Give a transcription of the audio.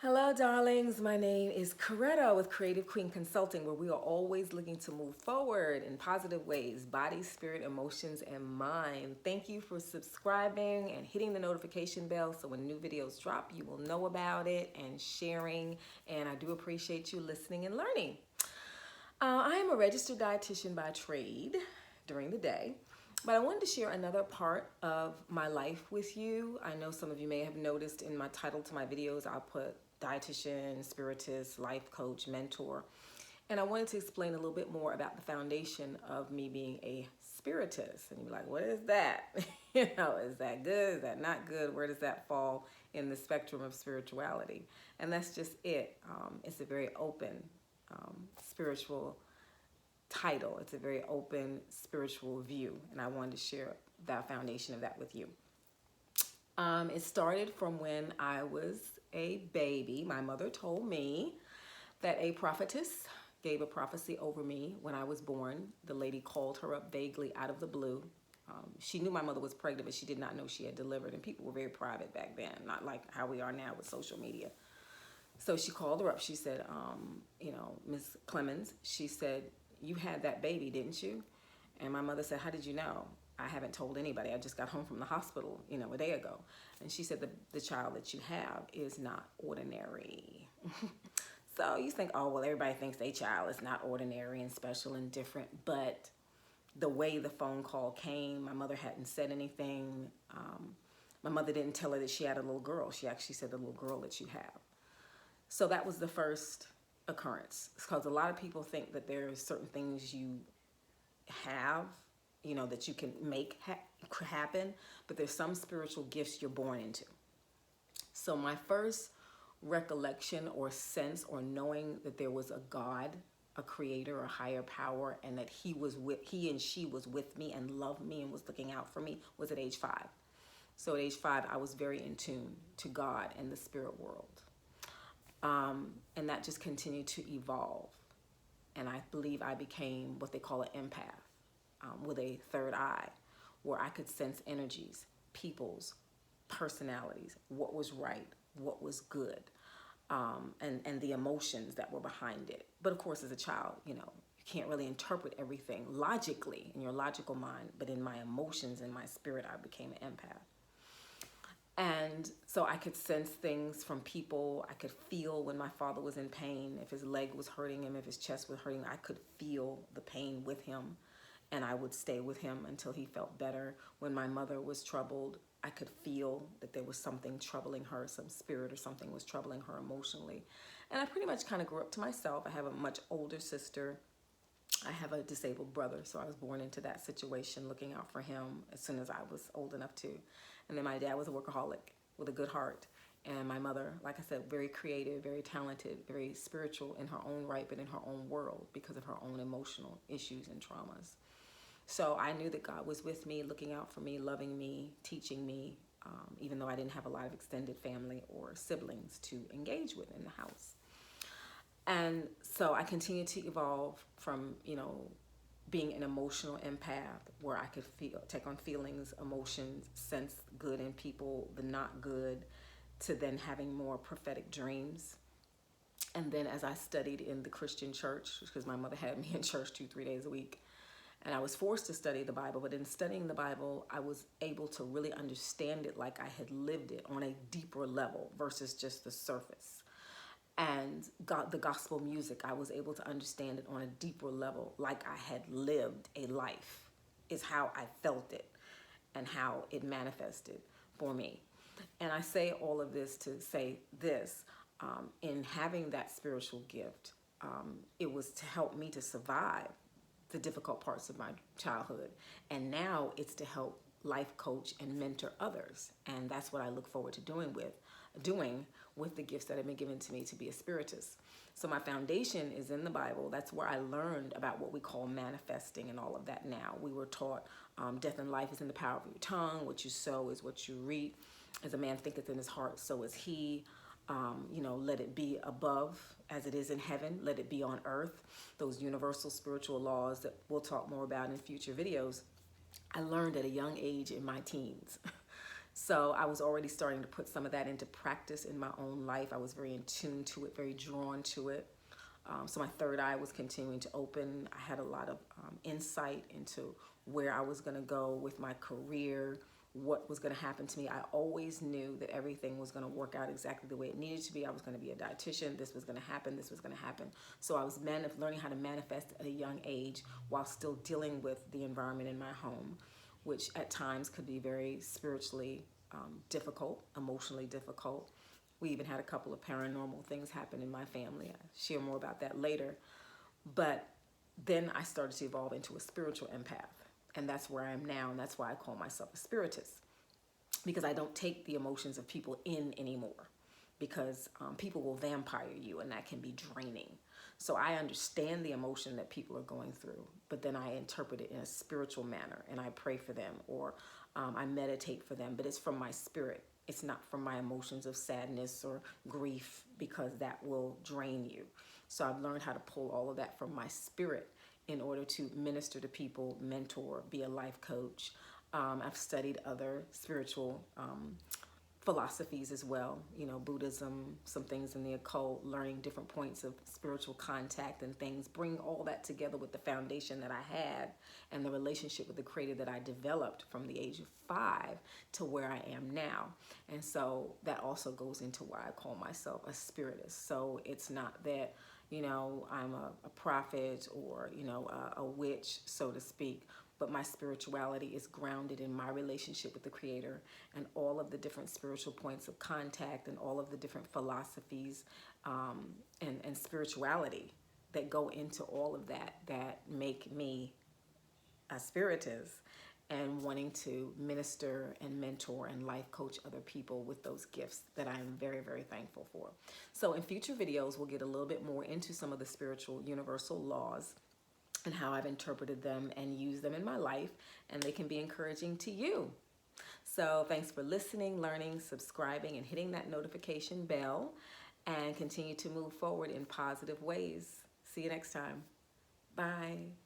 Hello, darlings. My name is Coretta with Creative Queen Consulting, where we are always looking to move forward in positive ways, body, spirit, emotions, and mind. Thank you for subscribing and hitting the notification bell so when new videos drop, you will know about it and sharing. And I do appreciate you listening and learning. I am a registered dietitian by trade during the day. But I wanted to share another part of my life with you. I know some of you may have noticed in my title to my videos, I'll put dietitian, spiritist, life coach, mentor. And I wanted to explain a little bit more about the foundation of me being a spiritist. And you're like, what is that? Is that good? Is that not good? Where does that fall in the spectrum of spirituality? And that's just it. It's a very open spiritual title. It's a very open spiritual view, and I wanted to share the foundation of that with you. It started from when I was a baby. My mother told me that a prophetess gave a prophecy over me when I was born. The lady called her up vaguely out of the blue. She knew my mother was pregnant, but she did not know she had delivered, and people were very private back then, not like how we are now with social media. So she called her up. She said, Miss Clemons, she said, you had that baby, didn't you? And my mother said, how did you know? I haven't told anybody. I just got home from the hospital, a day ago. And she said, the child that you have is not ordinary. So you think, oh, well, everybody thinks their child is not ordinary and special and different. But the way the phone call came, my mother hadn't said anything. My mother didn't tell her that she had a little girl. She actually said, the little girl that you have. So that was the first occurrence, because a lot of people think that there are certain things you have, that you can make happen, but there's some spiritual gifts you're born into. So my first recollection or sense or knowing that there was a God, a creator, a higher power, and that he and she was with me and loved me and was looking out for me was at age 5. So at age 5, I was very in tune to God and the spirit world. And that just continued to evolve. And I believe I became what they call an empath, with a third eye, where I could sense energies, people's personalities, what was right, what was good, and the emotions that were behind it. But of course, as a child, you can't really interpret everything logically in your logical mind, but in my emotions and my spirit, I became an empath. And so I could sense things from people. I could feel when my father was in pain. If his leg was hurting him, if his chest was hurting, I could feel the pain with him. And I would stay with him until he felt better. When my mother was troubled, I could feel that there was something troubling her, some spirit or something was troubling her emotionally. And I pretty much kind of grew up to myself. I have a much older sister. I have a disabled brother, so I was born into that situation, looking out for him as soon as I was old enough to. And then my dad was a workaholic with a good heart. And my mother, like I said, very creative, very talented, very spiritual in her own right, but in her own world because of her own emotional issues and traumas. So I knew that God was with me, looking out for me, loving me, teaching me, even though I didn't have a lot of extended family or siblings to engage with in the house. And so I continued to evolve from, being an emotional empath, where I could take on feelings, emotions, sense good in people, the not good, to then having more prophetic dreams. And then as I studied in the Christian church, because my mother had me in church 2-3 days a week, and I was forced to study the Bible, but in studying the Bible, I was able to really understand it like I had lived it on a deeper level versus just the surface. And the gospel music, I was able to understand it on a deeper level, like I had lived a life, is how I felt it and how it manifested for me. And I say all of this to say this, in having that spiritual gift, it was to help me to survive the difficult parts of my childhood. And now it's to help life coach and mentor others. And that's what I look forward to doing with the gifts that have been given to me to be a spiritist. So my foundation is in the Bible. That's where I learned about what we call manifesting and all of that now. We were taught death and life is in the power of your tongue. What you sow is what you reap. As a man thinketh in his heart, so is he. Let it be above as it is in heaven. Let it be on earth. Those universal spiritual laws that we'll talk more about in future videos. I learned at a young age in my teens So I was already starting to put some of that into practice in my own life. I was very in tune to it, very drawn to it. So my third eye was continuing to open. I had a lot of insight into where I was going to go with my career, what was going to happen to me. I always knew that everything was going to work out exactly the way it needed to be. I was going to be a dietitian. This was going to happen. This was going to happen. So I was learning how to manifest at a young age while still dealing with the environment in my home, which at times could be very spiritually difficult, emotionally difficult. We even had a couple of paranormal things happen in my family. I'll share more about that later. But then I started to evolve into a spiritual empath. And that's where I am now. And that's why I call myself a spiritist. Because I don't take the emotions of people in anymore. Because people will vampire you, and that can be draining. So I understand the emotion that people are going through, but then I interpret it in a spiritual manner, and I pray for them, or I meditate for them, but it's from my spirit. It's not from my emotions of sadness or grief, because that will drain you. So I've learned how to pull all of that from my spirit in order to minister to people, mentor, be a life coach. I've studied other spiritual philosophies as well, Buddhism, some things in the occult, learning different points of spiritual contact and things, bring all that together with the foundation that I had and the relationship with the Creator that I developed from the age of 5 to where I am now. And so that also goes into why I call myself a spiritist. So it's not that, I'm a prophet or, a witch, so to speak, but my spirituality is grounded in my relationship with the Creator and all of the different spiritual points of contact and all of the different philosophies and spirituality that go into all of that make me a spiritist and wanting to minister and mentor and life coach other people with those gifts that I am very, very thankful for. So in future videos, we'll get a little bit more into some of the spiritual universal laws and how I've interpreted them and used them in my life, and they can be encouraging to you. So thanks for listening, learning, subscribing, and hitting that notification bell, and continue to move forward in positive ways. See you next time. Bye.